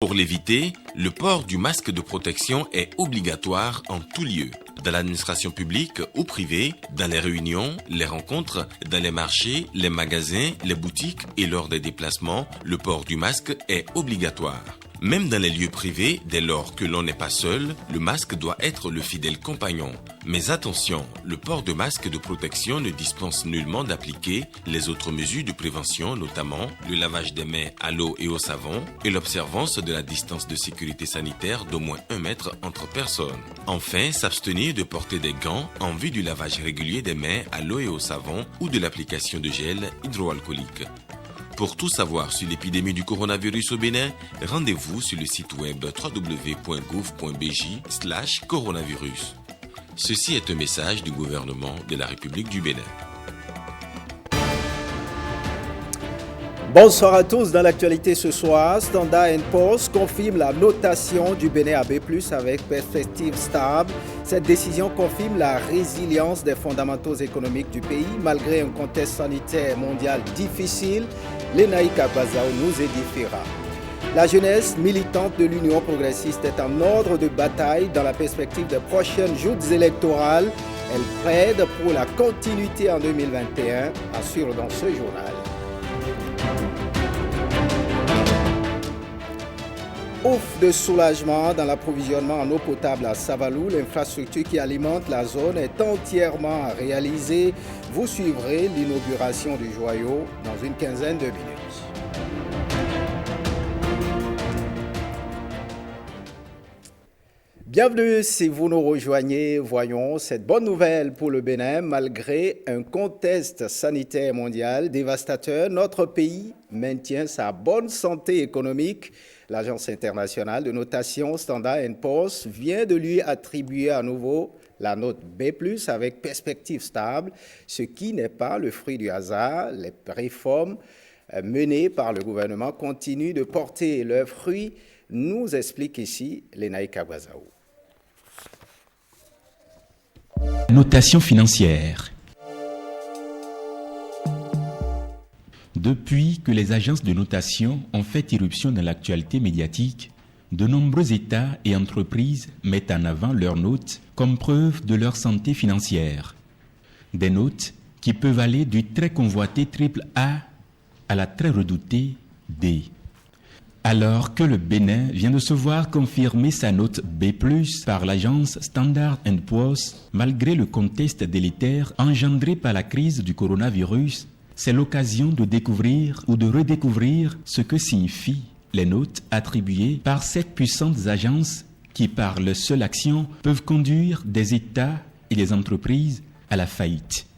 Pour l'éviter, le port du masque de protection est obligatoire en tout lieu. Dans l'administration publique ou privée, dans les réunions, les rencontres, dans les marchés, les magasins, les boutiques et lors des déplacements, le port du masque est obligatoire. Même dans les lieux privés, dès lors que l'on n'est pas seul, le masque doit être le fidèle compagnon. Mais attention, le port de masque de protection ne dispense nullement d'appliquer les autres mesures de prévention, notamment le lavage des mains à l'eau et au savon et l'observance de la distance de sécurité sanitaire d'au moins 1 mètre entre personnes. Enfin, s'abstenir de porter des gants en vue du lavage régulier des mains à l'eau et au savon ou de l'application de gel hydroalcoolique. Pour tout savoir sur l'épidémie du coronavirus au Bénin, rendez-vous sur le site web www.gouv.bj/coronavirus. Ceci est un message du gouvernement de la République du Bénin. Bonsoir à tous. Dans l'actualité ce soir, Standard & Poor's confirme la notation du Bénin à B+, avec perspective stable. Cette décision confirme la résilience des fondamentaux économiques du pays, malgré un contexte sanitaire mondial difficile. Lenaïka Bazao nous édifiera. La jeunesse militante de l'Union progressiste est en ordre de bataille dans la perspective des prochaines joutes électorales. Elle plaide pour la continuité en 2021, assure dans ce journal. Ouf de soulagement dans l'approvisionnement en eau potable à Savalou. L'infrastructure qui alimente la zone est entièrement réalisée. Vous suivrez l'inauguration du joyau dans une quinzaine de minutes. Bienvenue si vous nous rejoignez. Voyons cette bonne nouvelle pour le Bénin. Malgré un contexte sanitaire mondial dévastateur, notre pays maintient sa bonne santé économique. L'Agence internationale de notation Standard & Poor's vient de lui attribuer à nouveau la note B+, avec perspective stable, ce qui n'est pas le fruit du hasard. Les réformes menées par le gouvernement continuent de porter leurs fruits, nous explique ici Lenaïka Bazao. Notation financière. Depuis que les agences de notation ont fait irruption dans l'actualité médiatique, de nombreux États et entreprises mettent en avant leurs notes comme preuve de leur santé financière. Des notes qui peuvent aller du très convoité AAA à la très redoutée D. Alors que le Bénin vient de se voir confirmer sa note B+, par l'agence Standard & Poor's, malgré le contexte délétère engendré par la crise du coronavirus, c'est l'occasion de découvrir ou de redécouvrir ce que signifient les notes attribuées par ces puissantes agences qui, par leur seule action, peuvent conduire des États et des entreprises à la faillite.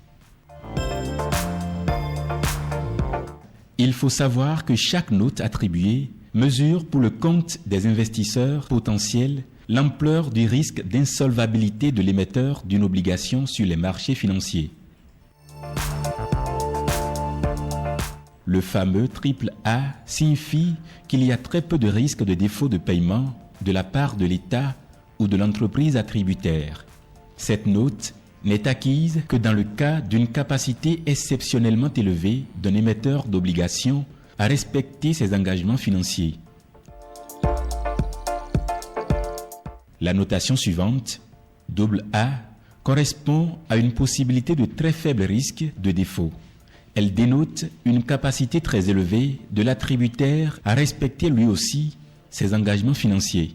Il faut savoir que chaque note attribuée mesure pour le compte des investisseurs potentiels l'ampleur du risque d'insolvabilité de l'émetteur d'une obligation sur les marchés financiers. Le fameux AAA signifie qu'il y a très peu de risque de défaut de paiement de la part de l'État ou de l'entreprise attributaire. Cette note n'est acquise que dans le cas d'une capacité exceptionnellement élevée d'un émetteur d'obligations à respecter ses engagements financiers. La notation suivante, AA, correspond à une possibilité de très faible risque de défaut. Elle dénote une capacité très élevée de l'attributaire à respecter lui aussi ses engagements financiers.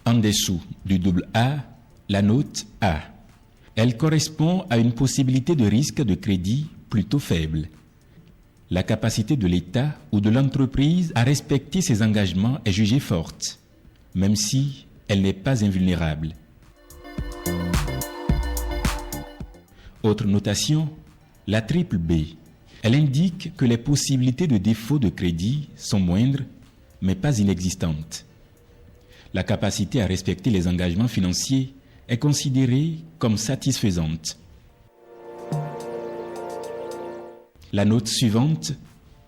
En dessous du AA, la note A. Elle correspond à une possibilité de risque de crédit plutôt faible. La capacité de l'État ou de l'entreprise à respecter ses engagements est jugée forte, même si elle n'est pas invulnérable. Autre notation, la B. Elle indique que les possibilités de défaut de crédit sont moindres, mais pas inexistantes. La capacité à respecter les engagements financiers est considérée comme satisfaisante. La note suivante,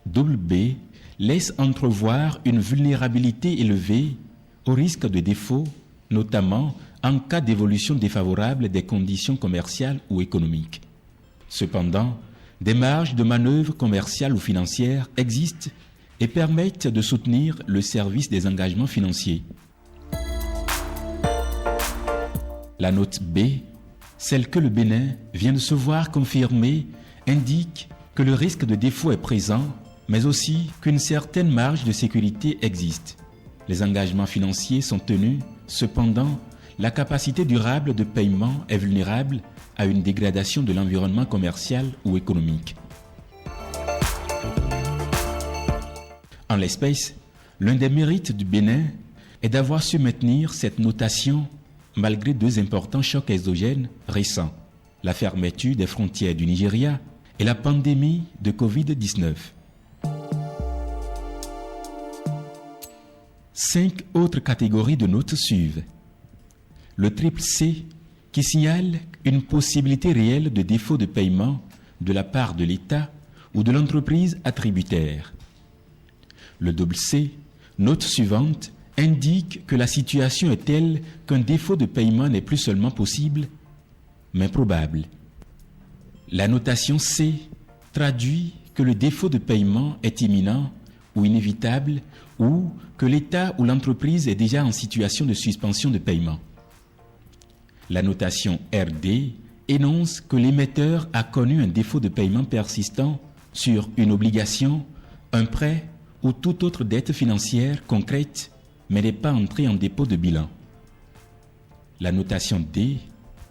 B, laisse entrevoir une vulnérabilité élevée au risque de défaut, notamment en cas d'évolution défavorable des conditions commerciales ou économiques. Cependant, des marges de manœuvre commerciales ou financières existent et permettent de soutenir le service des engagements financiers. La note B, celle que le Bénin vient de se voir confirmer, indique que le risque de défaut est présent, mais aussi qu'une certaine marge de sécurité existe. Les engagements financiers sont tenus, cependant, la capacité durable de paiement est vulnérable à une dégradation de l'environnement commercial ou économique. En l'espèce, l'un des mérites du Bénin est d'avoir su maintenir cette notation malgré deux importants chocs exogènes récents, la fermeture des frontières du Nigeria et la pandémie de Covid-19. 5 autres catégories de notes suivent. Le triple C, qui signale une possibilité réelle de défaut de paiement de la part de l'État ou de l'entreprise attributaire. Le double C, note suivante, indique que la situation est telle qu'un défaut de paiement n'est plus seulement possible, mais probable. La notation C traduit que le défaut de paiement est imminent ou inévitable ou que l'État ou l'entreprise est déjà en situation de suspension de paiement. La notation RD énonce que l'émetteur a connu un défaut de paiement persistant sur une obligation, un prêt ou toute autre dette financière concrète, mais n'est pas entré en dépôt de bilan. La notation D,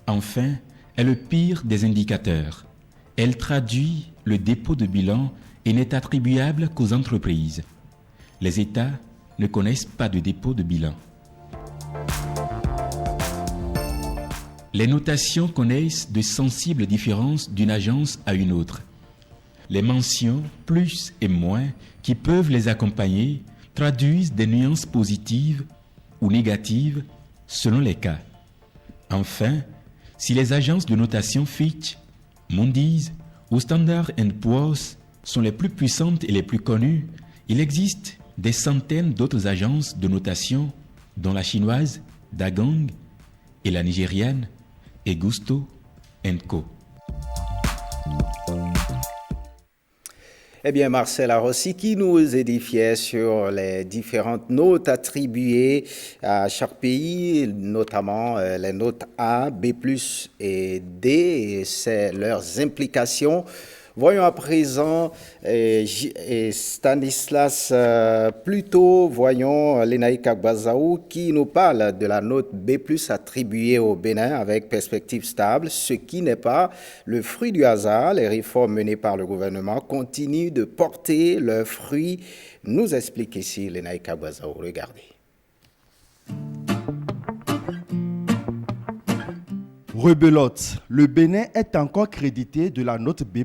enfin, est le pire des indicateurs. Elle traduit le dépôt de bilan et n'est attribuable qu'aux entreprises. Les États ne connaissent pas de dépôt de bilan. Les notations connaissent de sensibles différences d'une agence à une autre. Les mentions plus et moins qui peuvent les accompagner traduisent des nuances positives ou négatives selon les cas. Enfin, si les agences de notation Fitch, Moody's ou Standard & Poor's sont les plus puissantes et les plus connues, il existe des centaines d'autres agences de notation, dont la chinoise Dagang et la nigériane Egusto & Co. Eh bien, Marcel Arossi qui nous édifiait sur les différentes notes attribuées à chaque pays, notamment les notes A, B+, et D, et c'est leurs implications. Voyons à présent Stanislas Pluto, voyons Lenaï Kagbazaou qui nous parle de la note B+, attribuée au Bénin avec perspective stable, ce qui n'est pas le fruit du hasard. Les réformes menées par le gouvernement continuent de porter leurs fruits. Nous explique ici Lenaï Kagbazaou. Regardez. Rebelote, le Bénin est encore crédité de la note B+,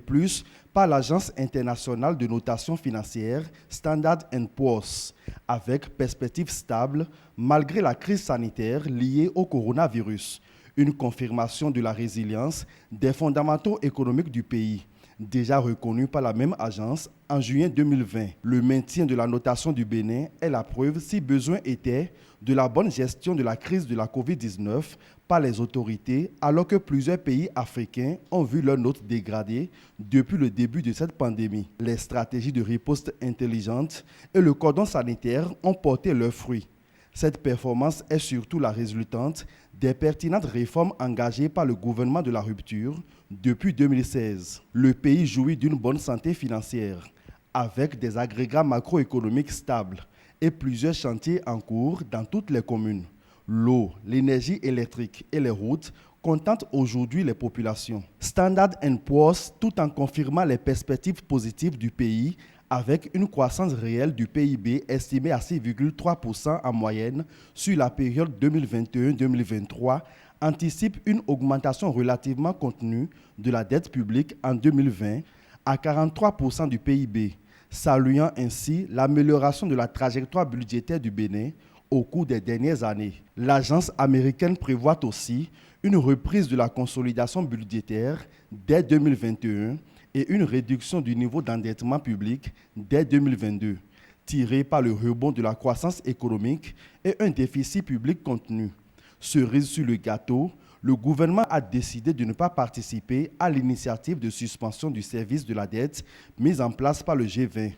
par l'Agence internationale de notation financière Standard & Poor's, avec perspective stable malgré la crise sanitaire liée au coronavirus, une confirmation de la résilience des fondamentaux économiques du pays. Déjà reconnu par la même agence en juillet 2020. Le maintien de la notation du Bénin est la preuve, si besoin était, de la bonne gestion de la crise de la Covid-19 par les autorités, alors que plusieurs pays africains ont vu leur note dégradée depuis le début de cette pandémie. Les stratégies de riposte intelligente et le cordon sanitaire ont porté leurs fruits. Cette performance est surtout la résultante des pertinentes réformes engagées par le gouvernement de la rupture depuis 2016. Le pays jouit d'une bonne santé financière, avec des agrégats macroéconomiques stables et plusieurs chantiers en cours dans toutes les communes. L'eau, l'énergie électrique et les routes contentent aujourd'hui les populations. Standard & Poor's, tout en confirmant les perspectives positives du pays, avec une croissance réelle du PIB estimée à 6,3% en moyenne sur la période 2021-2023, anticipe une augmentation relativement contenue de la dette publique en 2020 à 43% du PIB, saluant ainsi l'amélioration de la trajectoire budgétaire du Bénin au cours des dernières années. L'agence américaine prévoit aussi une reprise de la consolidation budgétaire dès 2021 et une réduction du niveau d'endettement public dès 2022, tirée par le rebond de la croissance économique et un déficit public contenu. Cerise sur le gâteau, le gouvernement a décidé de ne pas participer à l'initiative de suspension du service de la dette mise en place par le G20.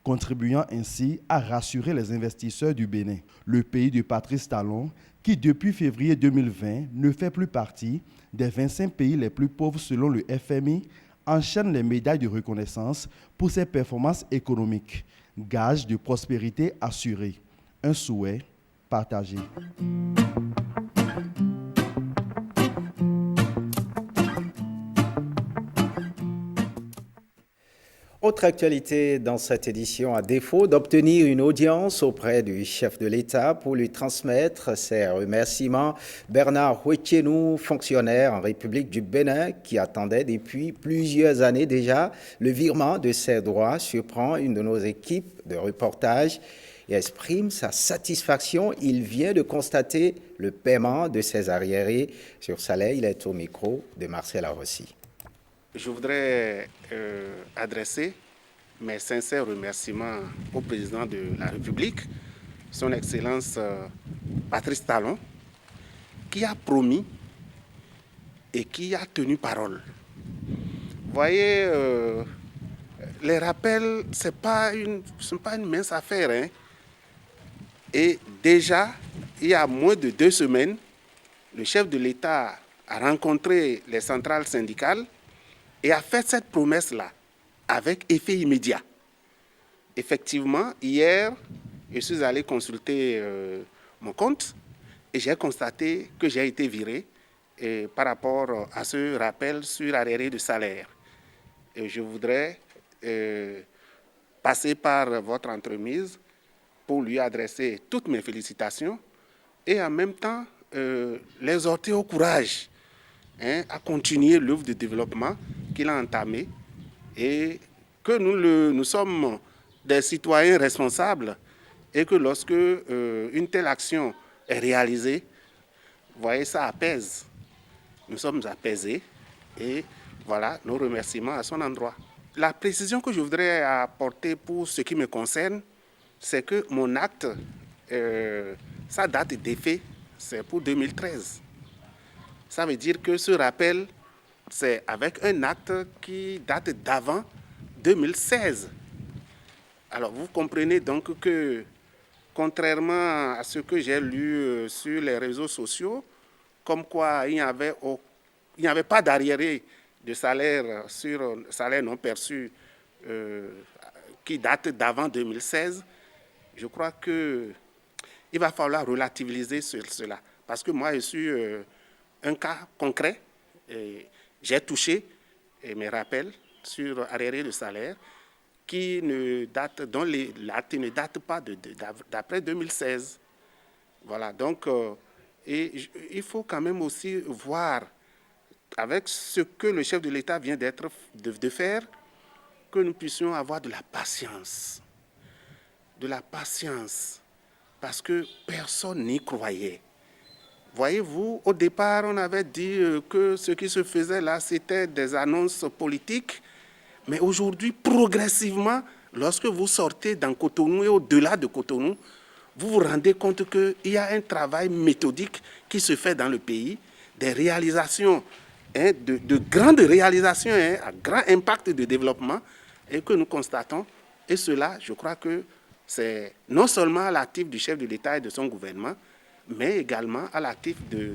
contribuant ainsi à rassurer les investisseurs du Bénin. Le pays de Patrice Talon, qui depuis février 2020 ne fait plus partie des 25 pays les plus pauvres selon le FMI, enchaîne les médailles de reconnaissance pour ses performances économiques, gage de prospérité assurée. Un souhait partagé. Autre actualité dans cette édition, à défaut d'obtenir une audience auprès du chef de l'État pour lui transmettre ses remerciements, Bernard Huetchenou, fonctionnaire en République du Bénin, qui attendait depuis plusieurs années déjà le virement de ses droits, surprend une de nos équipes de reportage et exprime sa satisfaction. Il vient de constater le paiement de ses arriérés sur salaire. Il est au micro de Marcel Arossi. Je voudrais adresser mes sincères remerciements au président de la République, son Excellence Patrice Talon, qui a promis et qui a tenu parole. Vous voyez, les rappels, ce n'est pas une mince affaire, hein. Et déjà, il y a moins de 2 semaines, le chef de l'État a rencontré les centrales syndicales et a fait cette promesse-là avec effet immédiat. Effectivement, hier, je suis allé consulter mon compte et j'ai constaté que j'ai été viré par rapport à ce rappel sur arriéré de salaire. Et je voudrais passer par votre entremise pour lui adresser toutes mes félicitations et en même temps l'exhorter au courage, à continuer l'œuvre de développement qu'il a entamée et que nous sommes des citoyens responsables et que lorsque une telle action est réalisée, vous voyez, ça apaise. Nous sommes apaisés et voilà nos remerciements à son endroit. La précision que je voudrais apporter pour ce qui me concerne, c'est que mon acte, sa date d'effet, c'est pour 2013. Ça veut dire que ce rappel, c'est avec un acte qui date d'avant 2016. Alors vous comprenez donc que, contrairement à ce que j'ai lu sur les réseaux sociaux, comme quoi il n'y avait pas d'arriéré de salaire sur salaire non perçu qui date d'avant 2016, je crois qu'il va falloir relativiser sur cela. Parce que moi, je suis un cas concret. J'ai touché mes rappels sur arriéré de salaire dont l'acte ne date pas d'après 2016. Voilà, donc il faut quand même aussi voir avec ce que le chef de l'État vient de faire, que nous puissions avoir de la patience. De la patience, parce que personne n'y croyait. Voyez-vous, au départ, on avait dit que ce qui se faisait là, c'était des annonces politiques. Mais aujourd'hui, progressivement, lorsque vous sortez dans Cotonou et au-delà de Cotonou, vous vous rendez compte qu'il y a un travail méthodique qui se fait dans le pays, des réalisations, de grandes réalisations, à grand impact de développement, et que nous constatons. Et cela, je crois que c'est non seulement à l'actif du chef de l'État et de son gouvernement, mais également à l'actif de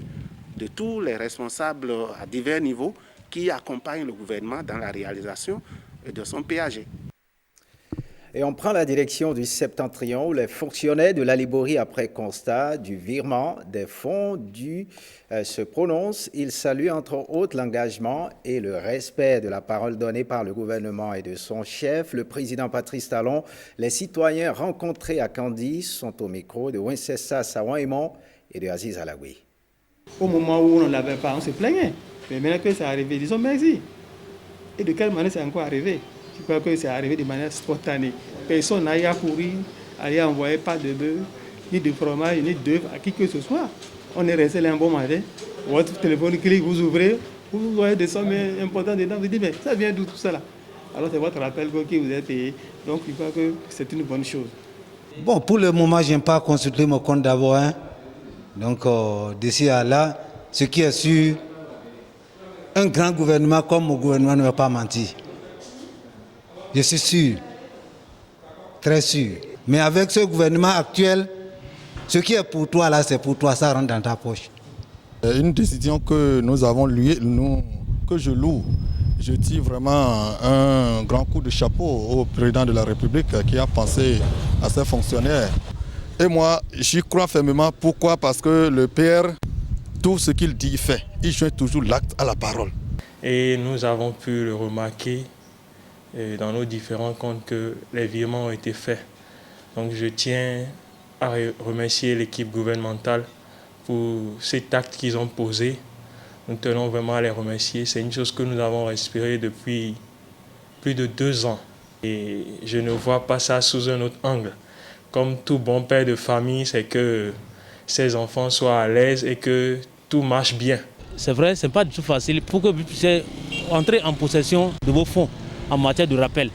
tous les responsables à divers niveaux qui accompagnent le gouvernement dans la réalisation de son PAG. Et on prend la direction du Septentrion où les fonctionnaires de la Liborie, après constat du virement des fonds dus, se prononcent. Ils saluent entre autres l'engagement et le respect de la parole donnée par le gouvernement et de son chef, le président Patrice Talon. Les citoyens rencontrés à Candy sont au micro de Wincessa Sawan-Aimon et de Aziz Alaoui. Au moment où on ne l'avait pas, on se plaignait. Mais maintenant que c'est arrivé, disons merci. Et de quelle manière c'est encore arrivé? Je crois que c'est arrivé de manière spontanée. Personne n'a eu à courir, à envoyer pas de bœuf, ni de fromage, ni d'œufs à qui que ce soit. On est resté là un bon matin. Votre téléphone clique, vous ouvrez, vous voyez des sommes importantes dedans. Vous dites, mais ça vient d'où tout ça là? Alors c'est votre rappel que vous êtes payé. Donc je crois que c'est une bonne chose. Bon, pour le moment, je n'ai pas consulté mon compte d'abord. Donc d'ici à là, ce qui est sûr, un grand gouvernement comme mon gouvernement ne va pas mentir. Je suis sûr. très sûr. Mais avec ce gouvernement actuel, ce qui est pour toi là, c'est pour toi, ça rentre dans ta poche. Une décision que nous avons que je loue. Je tire vraiment un grand coup de chapeau au président de la République qui a pensé à ses fonctionnaires. Et moi, j'y crois fermement. Pourquoi? Parce que le PR, tout ce qu'il dit, il fait. Il joint toujours l'acte à la parole. Et nous avons pu le remarquer dans nos différents comptes que les virements ont été faits. Donc je tiens à remercier l'équipe gouvernementale pour cet acte qu'ils ont posé. Nous tenons vraiment à les remercier. C'est une chose que nous avons respirée depuis plus de 2 ans. Et je ne vois pas ça sous un autre angle. Comme tout bon père de famille, c'est que ses enfants soient à l'aise et que tout marche bien. C'est vrai, ce n'est pas du tout facile pour que vous puissiez entrer en possession de vos fonds en matière de rappel.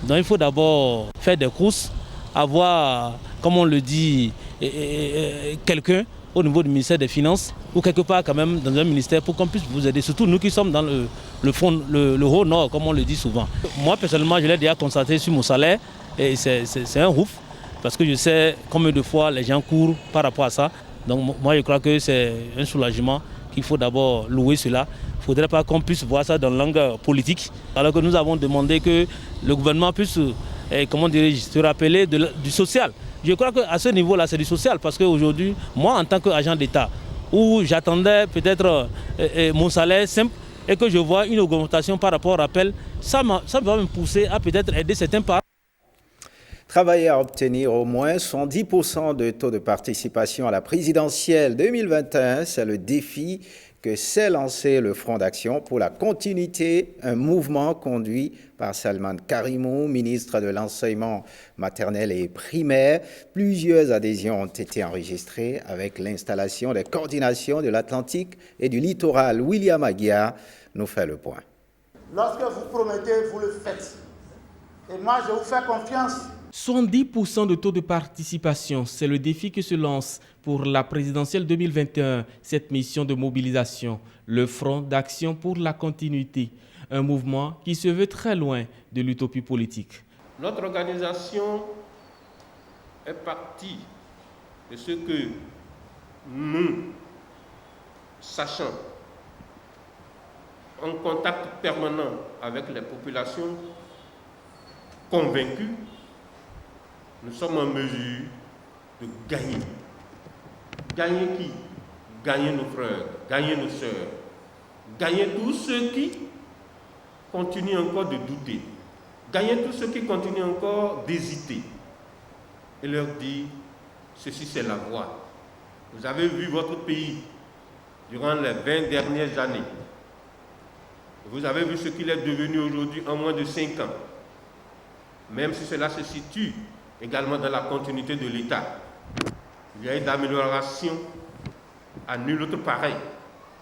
Donc il faut d'abord faire des courses, avoir, comme on le dit, quelqu'un au niveau du ministère des Finances ou quelque part quand même dans un ministère pour qu'on puisse vous aider. Surtout nous qui sommes dans le haut nord, comme on le dit souvent. Moi personnellement, je l'ai déjà constaté sur mon salaire et c'est un ouf parce que je sais combien de fois les gens courent par rapport à ça. Donc moi je crois que c'est un soulagement qu'il faut d'abord louer cela. Il ne faudrait pas qu'on puisse voir ça dans le langue politique. Alors que nous avons demandé que le gouvernement puisse se rappeler du social. Je crois qu'à ce niveau-là, c'est du social parce qu'aujourd'hui, moi, en tant qu'agent d'État, où j'attendais peut-être mon salaire simple et que je vois une augmentation par rapport au rappel, ça va me pousser à peut-être aider certains parents. Travailler à obtenir au moins 110% de taux de participation à la présidentielle 2021, c'est le défi que s'est lancé le Front d'Action pour la continuité, un mouvement conduit par Salman Karimou, ministre de l'Enseignement maternel et primaire. Plusieurs adhésions ont été enregistrées avec l'installation des coordinations de l'Atlantique et du littoral. William Aguiar nous fait le point. Lorsque vous promettez, vous le faites. Et moi, je vous fais confiance. 70% de taux de participation, c'est le défi que se lance pour la présidentielle 2021, cette mission de mobilisation, le Front d'Action pour la continuité, un mouvement qui se veut très loin de l'utopie politique. Notre organisation est partie de ce que nous sachons en contact permanent avec les populations convaincues. Nous sommes en mesure de gagner. Gagner qui? Gagner nos frères, gagner nos sœurs, gagner tous ceux qui continuent encore de douter, gagner tous ceux qui continuent encore d'hésiter et leur dire, ceci c'est la voie. Vous avez vu votre pays durant les 20 dernières années. Vous avez vu ce qu'il est devenu aujourd'hui en moins de 5 ans. Même si cela se situe également dans la continuité de l'État. Il y a une amélioration à nul autre pareil.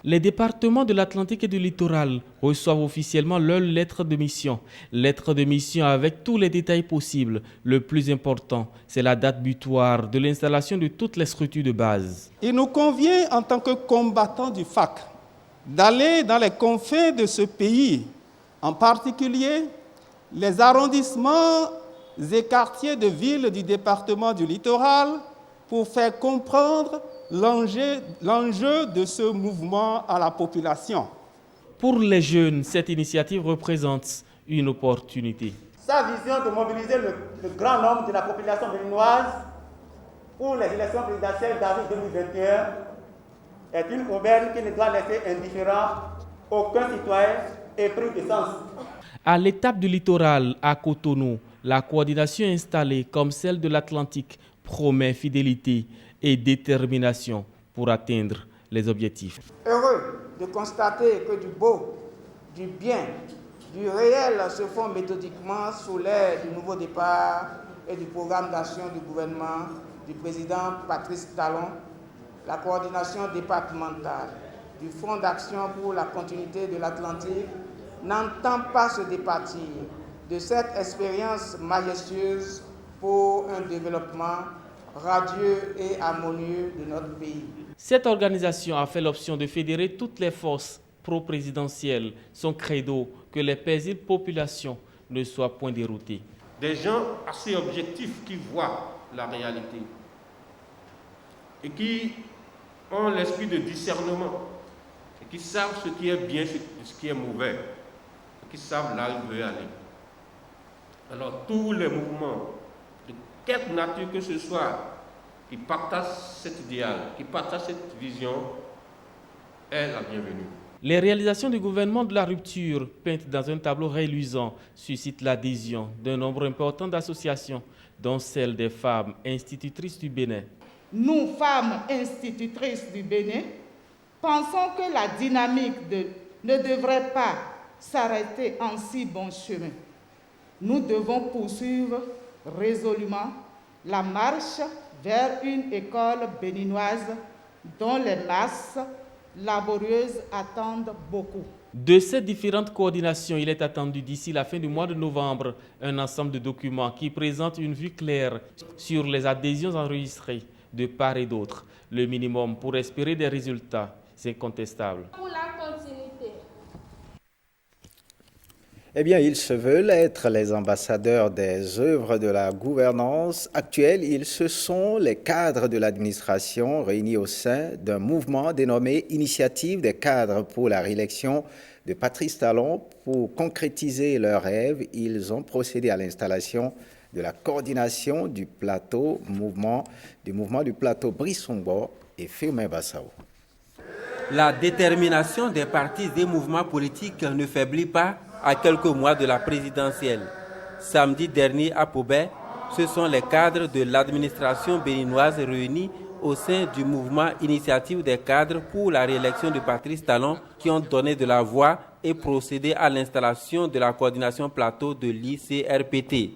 Les départements de l'Atlantique et du littoral reçoivent officiellement leur lettre de mission. Lettre de mission avec tous les détails possibles. Le plus important, c'est la date butoir de l'installation de toutes les structures de base. Il nous convient en tant que combattants du FAC d'aller dans les confins de ce pays, en particulier les arrondissements et quartiers de villes du département du littoral pour faire comprendre l'enjeu de ce mouvement à la population. Pour les jeunes, cette initiative représente une opportunité. Sa vision de mobiliser le grand nombre de la population béninoise pour les élections présidentielles d'avril 2021 est une aubaine qui ne doit laisser indifférent aucun citoyen épris de sens. À l'étape du littoral, à Cotonou, la coordination installée comme celle de l'Atlantique promet fidélité et détermination pour atteindre les objectifs. Heureux de constater que du beau, du bien, du réel se font méthodiquement sous l'ère du nouveau départ et du programme d'action du gouvernement du président Patrice Talon, la coordination départementale du Front d'action pour la continuité de l'Atlantique n'entend pas se départir de cette expérience majestueuse pour un développement radieux et harmonieux de notre pays. Cette organisation a fait l'option de fédérer toutes les forces pro-présidentielles. Son credo, que les paisibles populations ne soient point déroutées. des gens assez objectifs qui voient la réalité et qui ont l'esprit de discernement et qui savent ce qui est bien et ce qui est mauvais, et qui savent là où ils veulent aller. Alors tous les mouvements, de quelque nature que ce soit, qui partagent cet idéal, qui partagent cette vision, est la bienvenue. Les réalisations du gouvernement de la rupture, peintes dans un tableau reluisant, suscitent l'adhésion d'un nombre important d'associations, dont celle des femmes institutrices du Bénin. Nous, femmes institutrices du Bénin, pensons que la dynamique ne devrait pas s'arrêter en si bon chemin. Nous devons poursuivre résolument la marche vers une école béninoise dont les masses laborieuses attendent beaucoup. De ces différentes coordinations, il est attendu d'ici la fin du mois de novembre un ensemble de documents qui présentent une vue claire sur les adhésions enregistrées de part et d'autre. Le minimum pour espérer des résultats, c'est incontestable. Pour la continuité. Eh bien, ils se veulent être les ambassadeurs des œuvres de la gouvernance actuelle. Ce sont les cadres de l'administration réunis au sein d'un mouvement dénommé Initiative des cadres pour la réélection de Patrice Talon. Pour concrétiser leurs rêves, ils ont procédé à l'installation de la coordination du mouvement du plateau Brissombo et Firmin Bassao. La détermination des partis et mouvements politiques ne faiblit pas à quelques mois de la présidentielle. Samedi dernier à Pobé, ce sont les cadres de l'administration béninoise réunis au sein du mouvement Initiative des cadres pour la réélection de Patrice Talon qui ont donné de la voix et procédé à l'installation de la coordination plateau de l'ICRPT.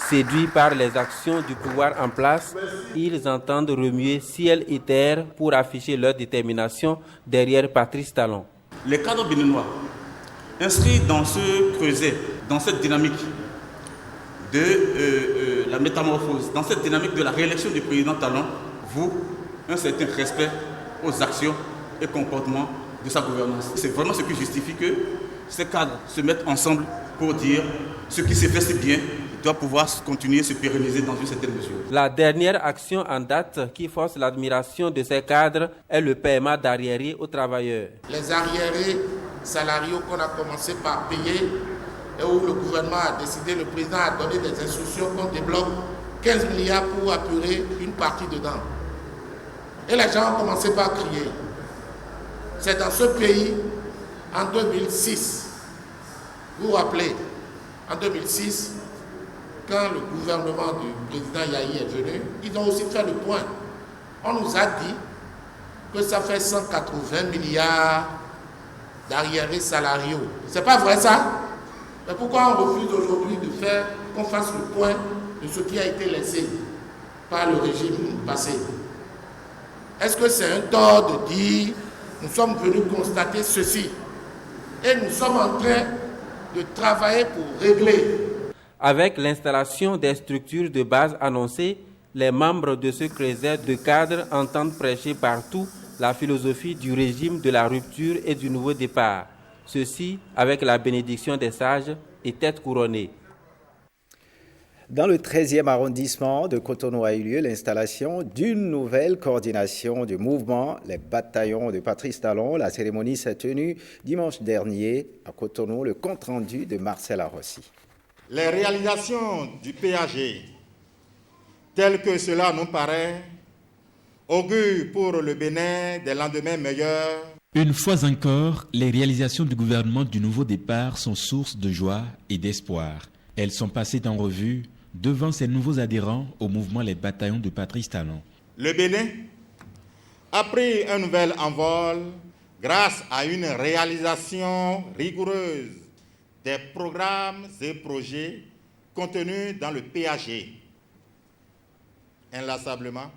Séduits par les actions du pouvoir en place, ils entendent remuer ciel et terre pour afficher leur détermination derrière Patrice Talon. Les cadres béninois inscrits dans ce creuset, dans cette dynamique de la métamorphose, dans cette dynamique de la réélection du président Talon, vouent un certain respect aux actions et comportements de sa gouvernance. C'est vraiment ce qui justifie que ces cadres se mettent ensemble pour dire ce qui se fait si bien doit pouvoir continuer à se pérenniser dans une certaine mesure. La dernière action en date qui force l'admiration de ces cadres est le paiement d'arriérés aux travailleurs. Les arriérés salariaux qu'on a commencé par payer et où le gouvernement a décidé, le président a donné des instructions qu'on débloque 15 milliards pour apurer une partie dedans. Et les gens ont commencé par crier. C'est dans ce pays, en 2006, vous vous rappelez, en 2006, quand le gouvernement du président Yahi est venu, ils ont aussi fait le point. On nous a dit que ça fait 180 milliards d'arriérés salariaux. C'est pas vrai ça? Mais pourquoi on refuse aujourd'hui de faire qu'on fasse le point de ce qui a été laissé par le régime passé? Est-ce que c'est un tort de dire nous sommes venus constater ceci et nous sommes en train de travailler pour régler? Avec l'installation des structures de base annoncées, les membres de ce creuset de cadres entendent prêcher partout la philosophie du régime de la rupture et du nouveau départ. Ceci avec la bénédiction des sages et tête couronnée. Dans le 13e arrondissement de Cotonou a eu lieu l'installation d'une nouvelle coordination du mouvement, les bataillons de Patrice Talon. La cérémonie s'est tenue dimanche dernier à Cotonou, le compte-rendu de Marcel Arossi. Les réalisations du PAG, telles que cela nous paraît, augurent pour le Bénin des lendemains meilleurs. Une fois encore, les réalisations du gouvernement du nouveau départ sont source de joie et d'espoir. Elles sont passées en revue devant ces nouveaux adhérents au mouvement Les Bataillons de Patrice Talon. Le Bénin a pris un nouvel envol grâce à une réalisation rigoureuse des programmes et projets contenus dans le PAG. Inlassablement,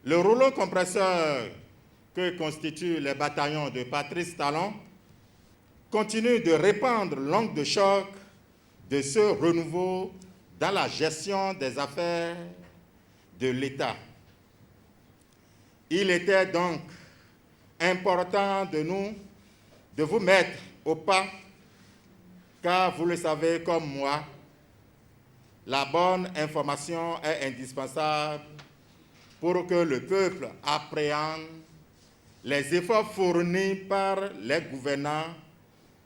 le rouleau compresseur que constituent les bataillons de Patrice Talon continue de répandre l'onde de choc de ce renouveau dans la gestion des affaires de l'État. Il était donc important de vous mettre au pas, car vous le savez comme moi, La bonne information est indispensable pour que le peuple appréhende les efforts fournis par les gouvernants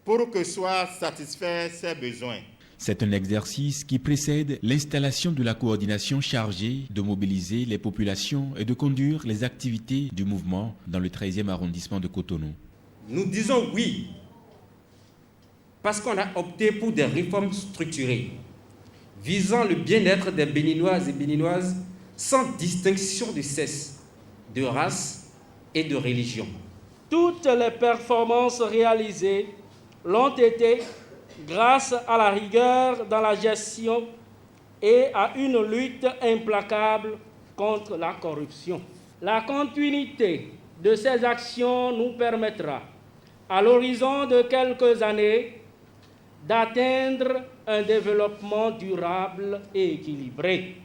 pour que soient satisfaits ses besoins. C'est un exercice qui précède l'installation de la coordination chargée de mobiliser les populations et de conduire les activités du mouvement dans le 13e arrondissement de Cotonou. Nous disons oui parce qu'on a opté pour des réformes structurées visant le bien-être des Béninoises et Béninoises sans distinction de sexe, de race et de religion. Toutes les performances réalisées l'ont été grâce à la rigueur dans la gestion et à une lutte implacable contre la corruption. La continuité de ces actions nous permettra, à l'horizon de quelques années, d'atteindre un développement durable et équilibré.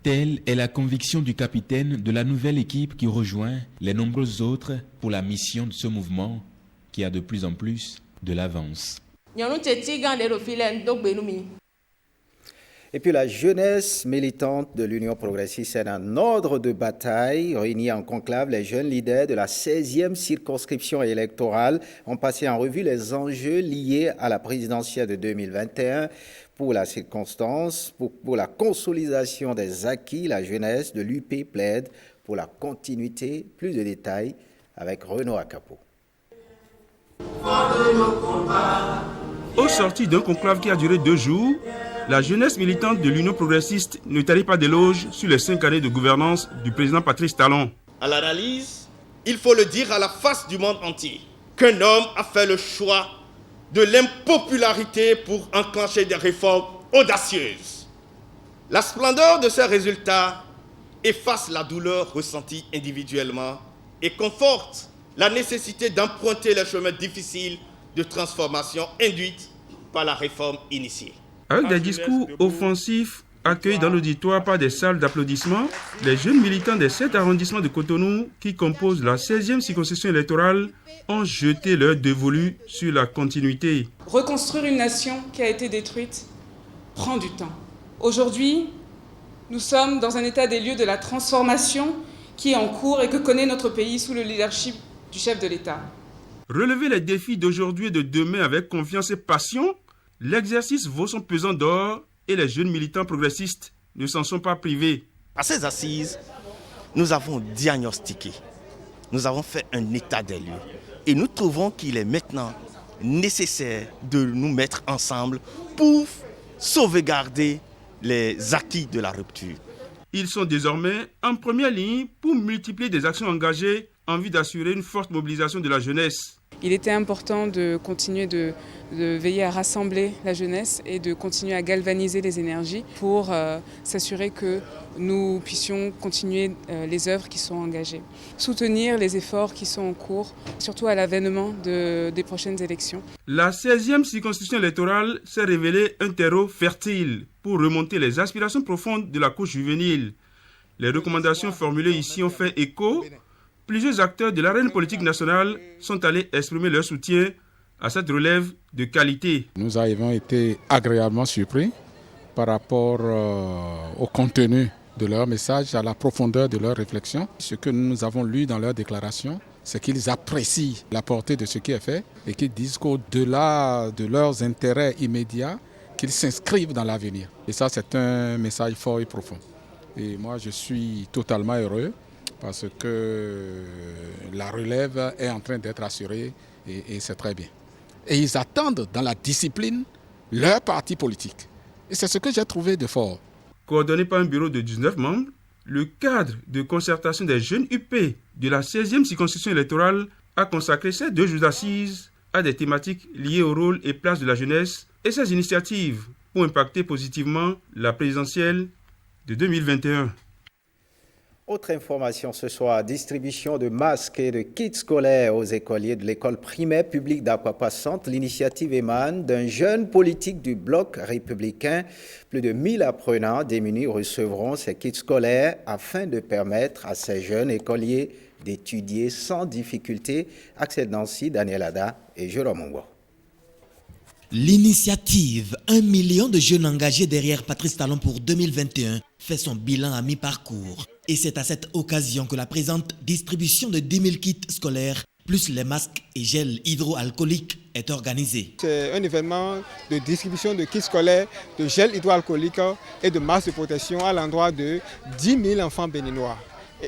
Telle est la conviction du capitaine de la nouvelle équipe qui rejoint les nombreux autres pour la mission de ce mouvement qui a de plus en plus de l'avance. Et puis la jeunesse militante de l'Union progressiste est un ordre de bataille. Réunis en conclave, les jeunes leaders de la 16e circonscription électorale ont passé en revue les enjeux liés à la présidentielle de 2021. Pour la circonstance, pour la consolidation des acquis, la jeunesse de l'UP plaide pour la continuité. Plus de détails avec Renaud Akapo. Au sorti d'un conclave qui a duré 2 jours, la jeunesse militante de l'Union progressiste ne tarit pas d'éloges sur les 5 années de gouvernance du président Patrice Talon. À l'analyse, il faut le dire à la face du monde entier, qu'un homme a fait le choix de l'impopularité pour enclencher des réformes audacieuses. La splendeur de ces résultats efface la douleur ressentie individuellement et conforte la nécessité d'emprunter les chemins difficiles de transformation induite par la réforme initiée. Avec des discours offensifs accueillis dans l'auditoire par des salles d'applaudissements, les jeunes militants des 7 arrondissements de Cotonou qui composent la 16e circonscription électorale ont jeté leur dévolu sur la continuité. Reconstruire une nation qui a été détruite prend du temps. Aujourd'hui, nous sommes dans un état des lieux de la transformation qui est en cours et que connaît notre pays sous le leadership du chef de l'État. Relever les défis d'aujourd'hui et de demain avec confiance et passion, l'exercice vaut son pesant d'or et les jeunes militants progressistes ne s'en sont pas privés. À ces assises, nous avons diagnostiqué, nous avons fait un état des lieux et nous trouvons qu'il est maintenant nécessaire de nous mettre ensemble pour sauvegarder les acquis de la rupture. Ils sont désormais en première ligne pour multiplier des actions engagées en vue d'assurer une forte mobilisation de la jeunesse. Il était important de continuer de veiller à rassembler la jeunesse et de continuer à galvaniser les énergies pour s'assurer que nous puissions continuer les œuvres qui sont engagées. Soutenir les efforts qui sont en cours, surtout à l'avènement des prochaines élections. La 16e circonscription électorale s'est révélée un terreau fertile pour remonter les aspirations profondes de la couche juvénile. Les recommandations formulées ici ont fait écho. Plusieurs acteurs de l'arène politique nationale sont allés exprimer leur soutien à cette relève de qualité. Nous avons été agréablement surpris par rapport au contenu de leur message, à la profondeur de leur réflexion. Ce que nous avons lu dans leur déclaration, c'est qu'ils apprécient la portée de ce qui est fait et qu'ils disent qu'au-delà de leurs intérêts immédiats, qu'ils s'inscrivent dans l'avenir. Et ça, c'est un message fort et profond. Et moi, je suis totalement heureux parce que la relève est en train d'être assurée et c'est très bien. Et ils attendent dans la discipline leur parti politique. Et c'est ce que j'ai trouvé de fort. Coordonné par un bureau de 19 membres, le cadre de concertation des jeunes UP de la 16e circonscription électorale a consacré ces 2 jours d'assises à des thématiques liées au rôle et place de la jeunesse et ses initiatives pour impacter positivement la présidentielle de 2021. Autre information ce soir, distribution de masques et de kits scolaires aux écoliers de l'école primaire publique d'Aquapassante. L'initiative émane d'un jeune politique du bloc républicain. Plus de 1000 apprenants démunis recevront ces kits scolaires afin de permettre à ces jeunes écoliers d'étudier sans difficulté. Axel Nancy, Daniel Ada et Jérôme Ongo. L'initiative 1 million de jeunes engagés derrière Patrice Talon pour 2021 fait son bilan à mi-parcours. Et c'est à cette occasion que la présente distribution de 10 000 kits scolaires, plus les masques et gels hydroalcooliques, est organisée. C'est un événement de distribution de kits scolaires, de gels hydroalcooliques et de masques de protection à l'endroit de 10 000 enfants béninois.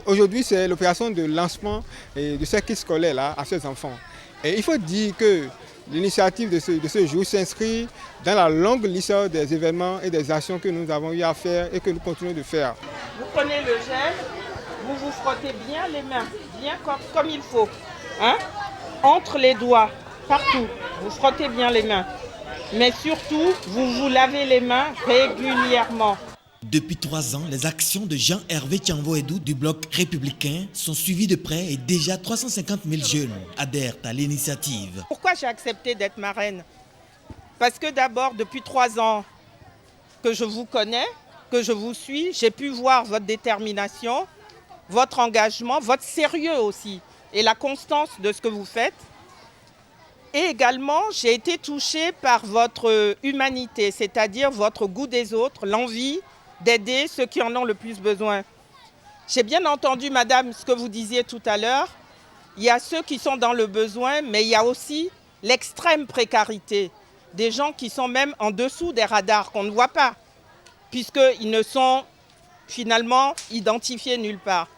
Aujourd'hui, c'est l'opération de lancement de ces kits scolaires-là à ces enfants. Et il faut dire que l'initiative de ce jour s'inscrit dans la longue liste des événements et des actions que nous avons eu à faire et que nous continuons de faire. Vous prenez le gel, vous vous frottez bien les mains, bien comme il faut, hein? Entre les doigts, partout, vous frottez bien les mains. Mais surtout, vous vous lavez les mains régulièrement. Depuis 3 ans, les actions de Jean-Hervé Tianvoedou du Bloc républicain sont suivies de près et déjà 350 000 jeunes adhèrent à l'initiative. Pourquoi j'ai accepté d'être marraine? Parce que d'abord, depuis 3 ans que je vous connais, que je vous suis, j'ai pu voir votre détermination, votre engagement, votre sérieux aussi et la constance de ce que vous faites. Et également, j'ai été touchée par votre humanité, c'est-à-dire votre goût des autres, l'envie d'aider ceux qui en ont le plus besoin. J'ai bien entendu, madame, ce que vous disiez tout à l'heure. Il y a ceux qui sont dans le besoin, mais il y a aussi l'extrême précarité. Des gens qui sont même en dessous des radars, qu'on ne voit pas, puisqu'ils ne sont finalement identifiés nulle part.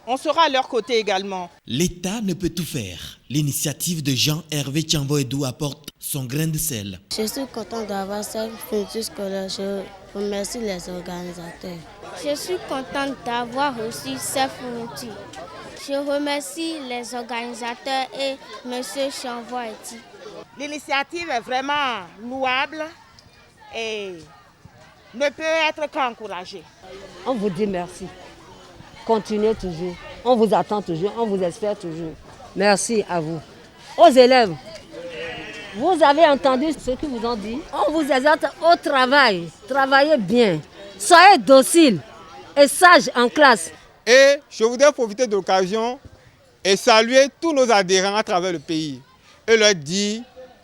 On sera à leur côté également. L'État ne peut tout faire. L'initiative de Jean-Hervé Tianvoedou apporte son grain de sel. Je suis content d'avoir cette fourniture scolaire. Je remercie les organisateurs. Je suis contente d'avoir reçu cette fourniture. Je remercie les organisateurs et M. Tianvoedou. L'initiative est vraiment louable et ne peut être qu'encouragée. On vous dit merci. Continuez toujours. On vous attend toujours. On vous espère toujours. Merci à vous. Aux élèves, vous avez entendu ce qu'ils vous ont dit. On vous exhorte au travail. Travaillez bien. Soyez dociles et sages en classe. Et je voudrais profiter de l'occasion et saluer tous nos adhérents à travers le pays et leur dire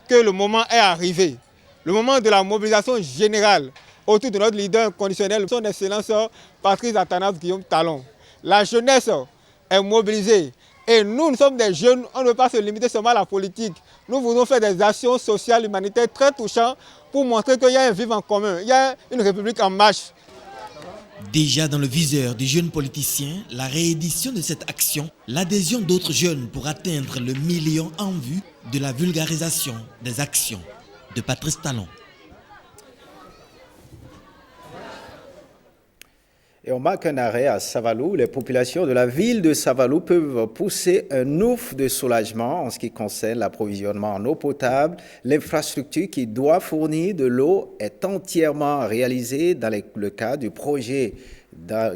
que le moment est arrivé. Le moment de la mobilisation générale autour de notre leader inconditionnel, son Excellence Patrice Athanase Guillaume Talon. La jeunesse est mobilisée et nous sommes des jeunes, on ne veut pas se limiter seulement à la politique. Nous voulons faire des actions sociales, humanitaires très touchantes pour montrer qu'il y a un vivre en commun, il y a une république en marche. Déjà dans le viseur du jeune politicien, la réédition de cette action, l'adhésion d'autres jeunes pour atteindre le million en vue de la vulgarisation des actions de Patrice Talon. Et on marque un arrêt à Savalou. Les populations de la ville de Savalou peuvent pousser un ouf de soulagement en ce qui concerne l'approvisionnement en eau potable. L'infrastructure qui doit fournir de l'eau est entièrement réalisée dans le cadre du projet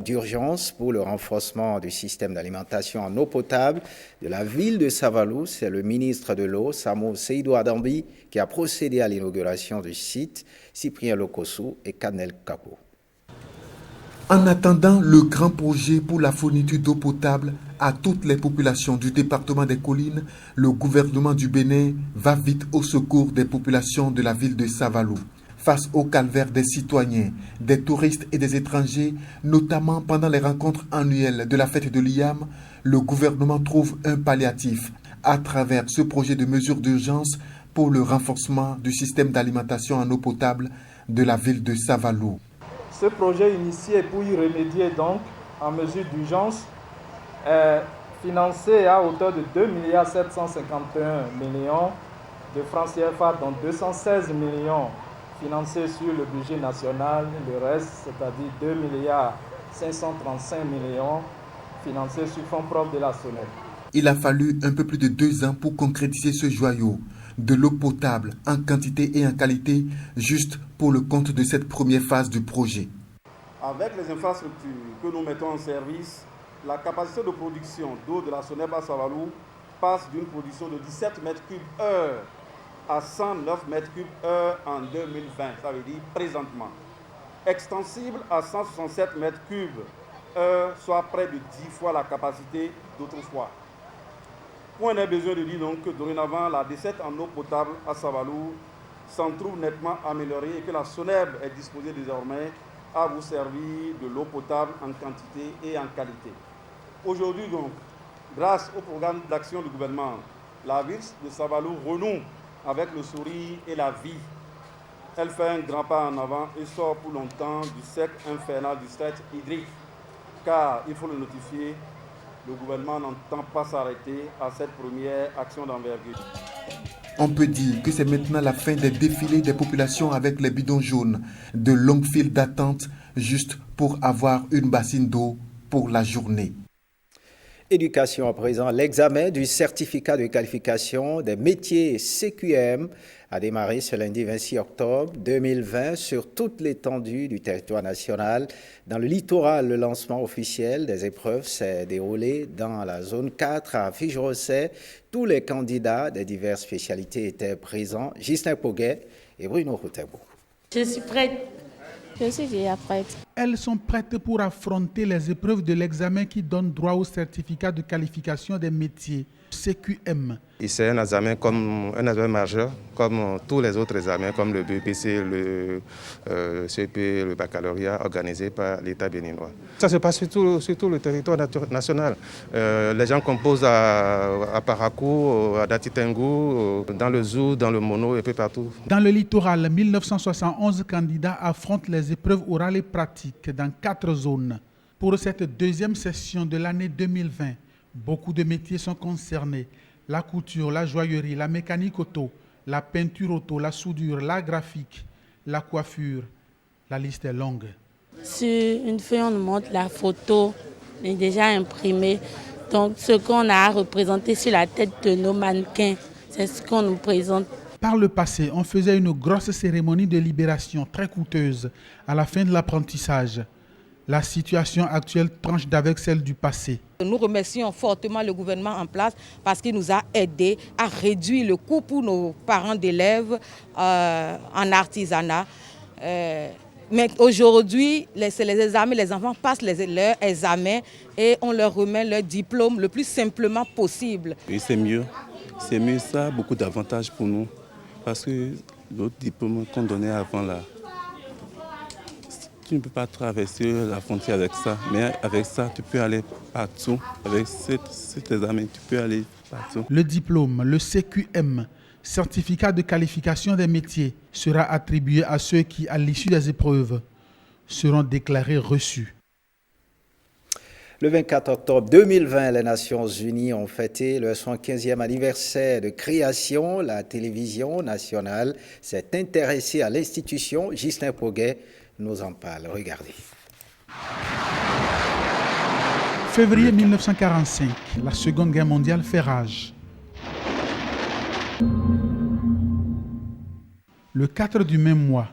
d'urgence pour le renforcement du système d'alimentation en eau potable de la ville de Savalou. C'est le ministre de l'eau, Samo Seydou Adambi, qui a procédé à l'inauguration du site, Cyprien Lokossou et Kanel Kapo. En attendant le grand projet pour la fourniture d'eau potable à toutes les populations du département des Collines, le gouvernement du Bénin va vite au secours des populations de la ville de Savalou. Face au calvaire des citoyens, des touristes et des étrangers, notamment pendant les rencontres annuelles de la fête de l'IAM, le gouvernement trouve un palliatif à travers ce projet de mesures d'urgence pour le renforcement du système d'alimentation en eau potable de la ville de Savalou. Ce projet initié pour y remédier donc en mesure d'urgence est financé à hauteur de 2 751 millions de francs CFA, dont 216 millions financés sur le budget national, le reste, c'est-à-dire 2 535 millions financés sur fonds propres de la SONET. Il a fallu un peu plus de 2 ans pour concrétiser ce joyau, de l'eau potable en quantité et en qualité, juste pour le compte de cette première phase du projet. Avec les infrastructures que nous mettons en service, la capacité de production d'eau de la SONET à Savalou passe d'une production de 17 mètres cubes heure à 109 mètres cubes heure en 2020, ça veut dire présentement. Extensible à 167 mètres cubes heure, soit près de 10 fois la capacité d'autrefois. On a besoin de dire donc que dorénavant, la desserte en eau potable à Savalou s'en trouve nettement améliorée et que la SONEB est disposée désormais à vous servir de l'eau potable en quantité et en qualité. Aujourd'hui donc, grâce au programme d'action du gouvernement, la ville de Savalou renoue avec le sourire et la vie. Elle fait un grand pas en avant et sort pour longtemps du cercle infernal du stress hydrique. Car, il faut le notifier, le gouvernement n'entend pas s'arrêter à cette première action d'envergure. On peut dire que c'est maintenant la fin des défilés des populations avec les bidons jaunes, de longues files d'attente juste pour avoir une bassine d'eau pour la journée. Éducation à présent, l'examen du certificat de qualification des métiers CQM a démarré ce lundi 26 octobre 2020 sur toute l'étendue du territoire national. Dans le littoral, le lancement officiel des épreuves s'est déroulé dans la zone 4 à Figerosset. Tous les candidats des diverses spécialités étaient présents. Justin Poguet et Bruno Routerbou. Je suis prête. Je suis déjà prête. Elles sont prêtes pour affronter les épreuves de l'examen qui donne droit au certificat de qualification des métiers, CQM. C'est un examen majeur, comme tous les autres examens, comme le BPC, le CEP, le baccalauréat, organisé par l'État béninois. Ça se passe sur tout le territoire national. Les gens composent à Parakou, à Datitengu, dans le Zou, dans le Mono et peu partout. Dans le littoral, 1971 candidats affrontent les épreuves orales et pratiques dans 4 zones. Pour cette deuxième session de l'année 2020, beaucoup de métiers sont concernés. La couture, la joaillerie, la mécanique auto, la peinture auto, la soudure, la graphique, la coiffure. La liste est longue. Sur une feuille, on nous montre la photo, est déjà imprimée. Donc, ce qu'on a représenté sur la tête de nos mannequins, c'est ce qu'on nous présente. Par le passé, on faisait une grosse cérémonie de libération très coûteuse à la fin de l'apprentissage. La situation actuelle tranche d'avec celle du passé. Nous remercions fortement le gouvernement en place parce qu'il nous a aidés à réduire le coût pour nos parents d'élèves en artisanat. Mais aujourd'hui, c'est les examens, les enfants passent leurs examens et on leur remet leur diplôme le plus simplement possible. Et c'est mieux ça a beaucoup d'avantages pour nous parce que l'autre diplôme qu'on donnait avant là, tu ne peux pas traverser la frontière avec ça, mais avec ça, tu peux aller partout. Avec cet examen, tu peux aller partout. Le diplôme, le CQM, certificat de qualification des métiers, sera attribué à ceux qui, à l'issue des épreuves, seront déclarés reçus. Le 24 octobre 2020, les Nations Unies ont fêté le 75e anniversaire de création. La télévision nationale s'est intéressée à l'institution. Justin Poguet nous en parle. Regardez. Février 1945, la Seconde Guerre mondiale fait rage. Le 4 du même mois,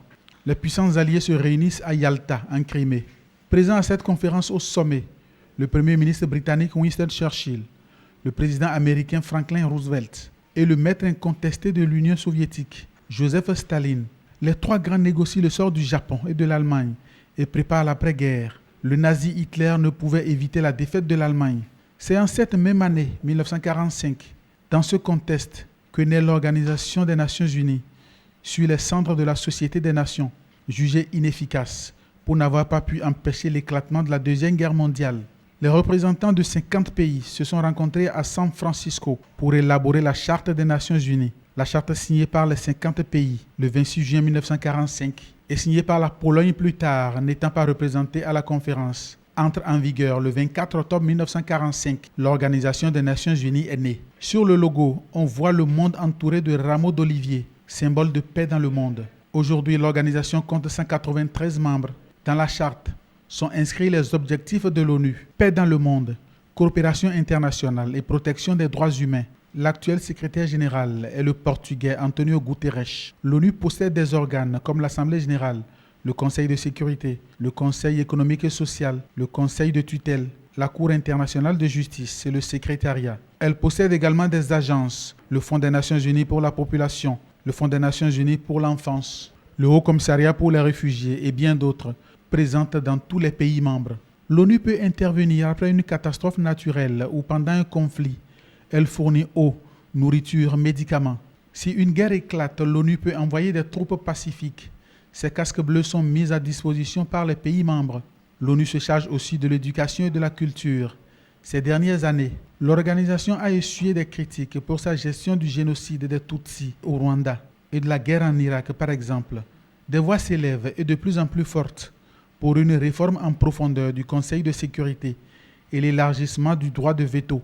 les puissances alliées se réunissent à Yalta, en Crimée. Présent à cette conférence au sommet, le Premier ministre britannique Winston Churchill, le président américain Franklin Roosevelt et le maître incontesté de l'Union soviétique, Joseph Staline. Les 3 grands négocient le sort du Japon et de l'Allemagne et préparent l'après-guerre. Le nazi Hitler ne pouvait éviter la défaite de l'Allemagne. C'est en cette même année, 1945, dans ce contexte, que naît l'Organisation des Nations Unies, sur les cendres de la Société des Nations, jugée inefficace pour n'avoir pas pu empêcher l'éclatement de la Deuxième Guerre mondiale. Les représentants de 50 pays se sont rencontrés à San Francisco pour élaborer la Charte des Nations Unies. La charte signée par les 50 pays le 26 juin 1945 et signée par la Pologne plus tard, n'étant pas représentée à la conférence, entre en vigueur le 24 octobre 1945. L'Organisation des Nations Unies est née. Sur le logo, on voit le monde entouré de rameaux d'olivier, symbole de paix dans le monde. Aujourd'hui, l'organisation compte 193 membres. Dans la charte sont inscrits les objectifs de l'ONU, paix dans le monde, coopération internationale et protection des droits humains. L'actuel secrétaire général est le Portugais António Guterres. L'ONU possède des organes comme l'Assemblée générale, le Conseil de sécurité, le Conseil économique et social, le Conseil de tutelle, la Cour internationale de justice et le secrétariat. Elle possède également des agences, le Fonds des Nations Unies pour la population, le Fonds des Nations Unies pour l'enfance, le Haut Commissariat pour les réfugiés et bien d'autres, présentes dans tous les pays membres. L'ONU peut intervenir après une catastrophe naturelle ou pendant un conflit. Elle fournit eau, nourriture, médicaments. Si une guerre éclate, l'ONU peut envoyer des troupes pacifiques. Ces casques bleus sont mis à disposition par les pays membres. L'ONU se charge aussi de l'éducation et de la culture. Ces dernières années, l'organisation a essuyé des critiques pour sa gestion du génocide des Tutsis au Rwanda et de la guerre en Irak, par exemple. Des voix s'élèvent et de plus en plus fortes pour une réforme en profondeur du Conseil de sécurité et l'élargissement du droit de veto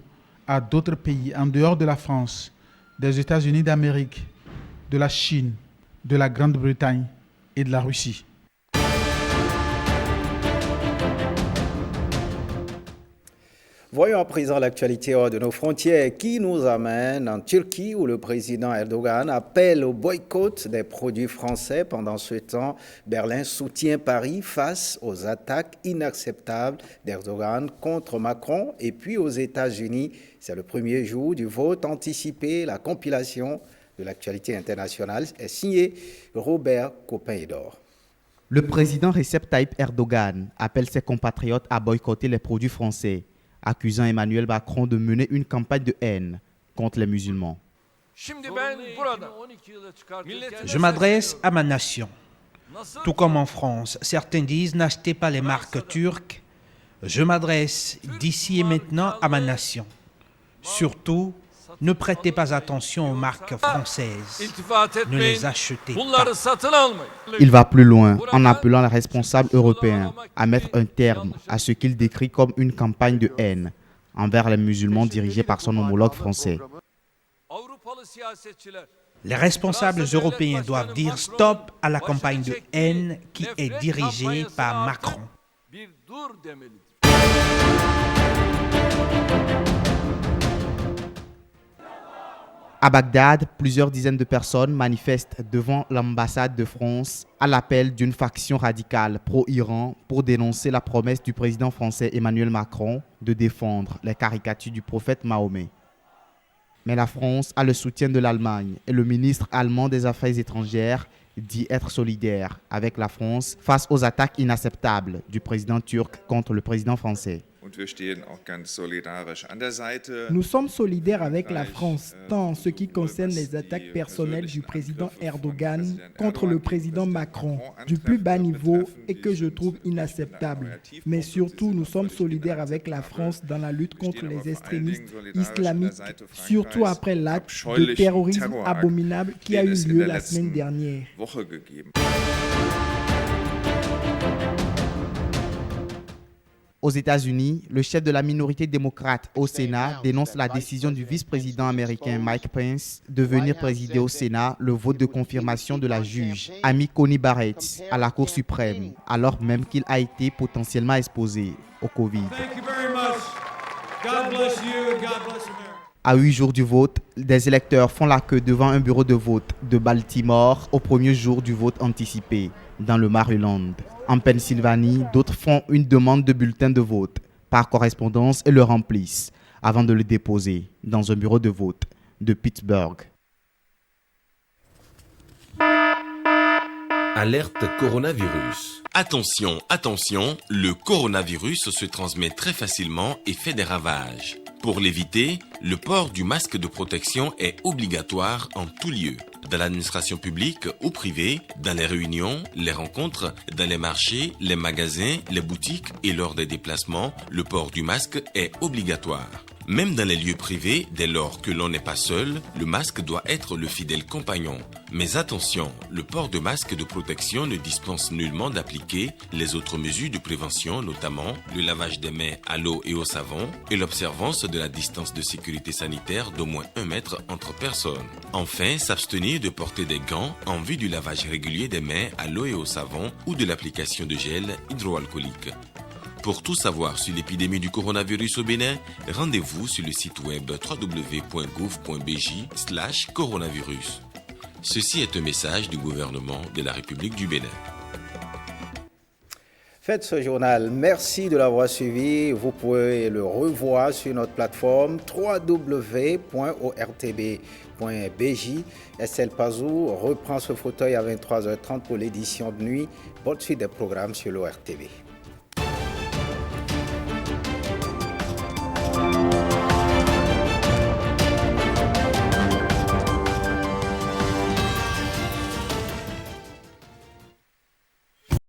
à d'autres pays en dehors de la France, des États-Unis d'Amérique, de la Chine, de la Grande-Bretagne et de la Russie. Voyons à présent l'actualité hors de nos frontières qui nous amène en Turquie où le président Erdogan appelle au boycott des produits français. Pendant ce temps, Berlin soutient Paris face aux attaques inacceptables d'Erdogan contre Macron. Et puis aux États-Unis, c'est le premier jour du vote anticipé. La compilation de l'actualité internationale est signée Robert Copin-Edor. Le président Recep Tayyip Erdogan appelle ses compatriotes à boycotter les produits français, accusant Emmanuel Macron de mener une campagne de haine contre les musulmans. Je m'adresse à ma nation. Tout comme en France, certains disent n'achetez pas les marques turques. Je m'adresse d'ici et maintenant à ma nation. Surtout, ne prêtez pas attention aux marques françaises. Ne les achetez pas. Il va plus loin en appelant les responsables européens à mettre un terme à ce qu'il décrit comme une campagne de haine envers les musulmans dirigée par son homologue français. Les responsables européens doivent dire stop à la campagne de haine qui est dirigée par Macron. À Bagdad, plusieurs dizaines de personnes manifestent devant l'ambassade de France à l'appel d'une faction radicale pro-Iran pour dénoncer la promesse du président français Emmanuel Macron de défendre les caricatures du prophète Mahomet. Mais la France a le soutien de l'Allemagne et le ministre allemand des Affaires étrangères dit être solidaire avec la France face aux attaques inacceptables du président turc contre le président français. Nous sommes solidaires avec la France, tant en ce qui concerne les attaques personnelles du président Erdogan contre le président Macron, du plus bas niveau et que je trouve inacceptable. Mais surtout, nous sommes solidaires avec la France dans la lutte contre les extrémistes islamiques, surtout après l'acte de terrorisme abominable qui a eu lieu la semaine dernière. Aux États-Unis, le chef de la minorité démocrate au Sénat dénonce la décision du vice-président américain Mike Pence de venir présider au Sénat le vote de confirmation de la juge Amy Coney Barrett à la Cour suprême, alors même qu'il a été potentiellement exposé au Covid. À 8 jours du vote, des électeurs font la queue devant un bureau de vote de Baltimore au premier jour du vote anticipé, dans le Maryland. En Pennsylvanie, d'autres font une demande de bulletin de vote par correspondance et le remplissent avant de le déposer dans un bureau de vote de Pittsburgh. Alerte coronavirus. Attention, attention, le coronavirus se transmet très facilement et fait des ravages. Pour l'éviter, le port du masque de protection est obligatoire en tout lieu. Dans l'administration publique ou privée, dans les réunions, les rencontres, dans les marchés, les magasins, les boutiques et lors des déplacements, le port du masque est obligatoire. Même dans les lieux privés, dès lors que l'on n'est pas seul, le masque doit être le fidèle compagnon. Mais attention, le port de masque de protection ne dispense nullement d'appliquer les autres mesures de prévention, notamment le lavage des mains à l'eau et au savon et l'observance de la distance de sécurité sanitaire d'au moins 1 mètre entre personnes. Enfin, s'abstenir de porter des gants en vue du lavage régulier des mains à l'eau et au savon ou de l'application de gel hydroalcoolique. Pour tout savoir sur l'épidémie du coronavirus au Bénin, rendez-vous sur le site web www.gouv.bj/coronavirus. Ceci est un message du gouvernement de la République du Bénin. Faites ce journal. Merci de l'avoir suivi. Vous pouvez le revoir sur notre plateforme www.ortb.bj. Estelle Pazou reprend ce fauteuil à 23h30 pour l'édition de nuit. Bonne suite des programmes sur l'ORTB.